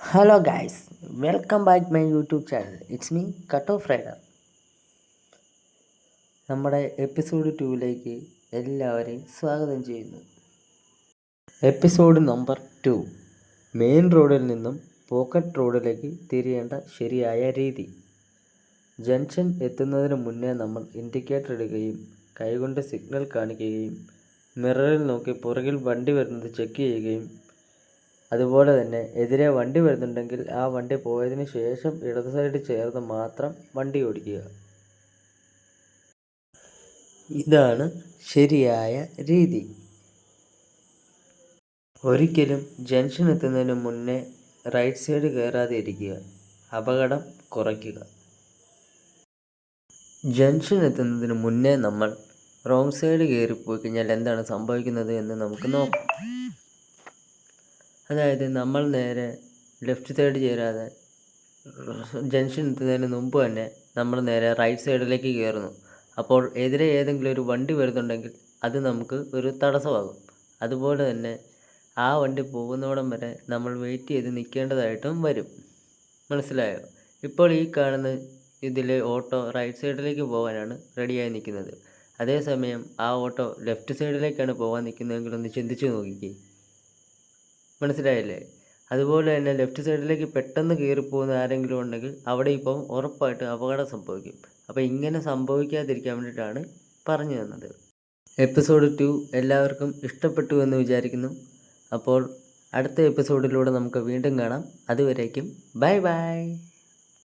Hello guys, welcome back my YouTube channel. It's me cut off rider. നമ്മുടെ episode 2ലേക്ക് എല്ലാവരെയും സ്വാഗതം ചെയ്യുന്നു. Episode number 2, main റോഡിൽ നിന്നും പോക്കറ്റ് റോഡിലേക്ക് തിരിയേണ്ട ശരിയായ രീതി. ജംഗ്ഷൻ എത്തുന്നതിന് മുന്നേ നമ്മൾ ഇൻഡിക്കേറ്റർ ഇടുകയും കൈകൊണ്ട് സിഗ്നൽ കാണിക്കുകയും മിററിൽ നോക്കി പുറകിൽ വണ്ടി വരുന്നത് ചെക്ക് ചെയ്യുകയും അതുപോലെ തന്നെ എതിരെ വണ്ടി വരുന്നുണ്ടെങ്കിൽ ആ വണ്ടി പോയതിന് ശേഷം ഇടത് സൈഡ് ചേർന്ന് മാത്രം വണ്ടി ഓടിക്കുക. ഇതാണ് ശരിയായ രീതി. ഒരിക്കലും ജംഗ്ഷൻ എത്തുന്നതിന് മുന്നേ റൈറ്റ് സൈഡ് കയറാതെ ഇരിക്കുക. അപകടം കുറയ്ക്കുക. ജംഗ്ഷൻ എത്തുന്നതിന് മുന്നേ നമ്മൾ റോങ് സൈഡ് കയറിപ്പോയി കഴിഞ്ഞാൽ എന്താണ് സംഭവിക്കുന്നത് എന്ന് നമുക്ക് നോക്കാം. അതായത് നമ്മൾ നേരെ ലെഫ്റ്റ് സൈഡ് ചേരാതെ ജംഗ്ഷൻ എത്തുന്നതിന് മുമ്പ് തന്നെ നമ്മൾ നേരെ റൈറ്റ് സൈഡിലേക്ക് കയറുന്നു. അപ്പോൾ എതിരെ ഏതെങ്കിലും ഒരു വണ്ടി വരുന്നുണ്ടെങ്കിൽ അത് നമുക്ക് ഒരു തടസ്സമാകും. അതുപോലെ തന്നെ ആ വണ്ടി പോകുന്നോടം വരെ നമ്മൾ വെയിറ്റ് ചെയ്ത് നിൽക്കേണ്ടതായിട്ടും വരും. മനസ്സിലായോ? ഇപ്പോൾ ഈ കാണുന്ന ഇതിൽ ഓട്ടോ റൈറ്റ് സൈഡിലേക്ക് പോകാനാണ് റെഡിയായി നിൽക്കുന്നത്. അതേസമയം ആ ഓട്ടോ ലെഫ്റ്റ് സൈഡിലേക്കാണ് പോകാൻ നിൽക്കുന്നതെങ്കിൽ ഒന്ന് ചിന്തിച്ച് നോക്കിക്കേ. മനസ്സിലായില്ലേ? അതുപോലെ തന്നെ ലെഫ്റ്റ് സൈഡിലേക്ക് പെട്ടെന്ന് കയറിപ്പോകുന്ന ആരെങ്കിലും ഉണ്ടെങ്കിൽ അവിടെ ഇപ്പം ഉറപ്പായിട്ട് അപകടം സംഭവിക്കും. അപ്പോൾ ഇങ്ങനെ സംഭവിക്കാതിരിക്കാൻ വേണ്ടിയിട്ടാണ് പറഞ്ഞു തന്നത്. എപ്പിസോഡ് 2 എല്ലാവർക്കും ഇഷ്ടപ്പെട്ടു എന്ന് വിചാരിക്കുന്നു. അപ്പോൾ അടുത്ത എപ്പിസോഡിലൂടെ നമുക്ക് വീണ്ടും കാണാം. അതുവരേക്കും ബൈ ബൈ.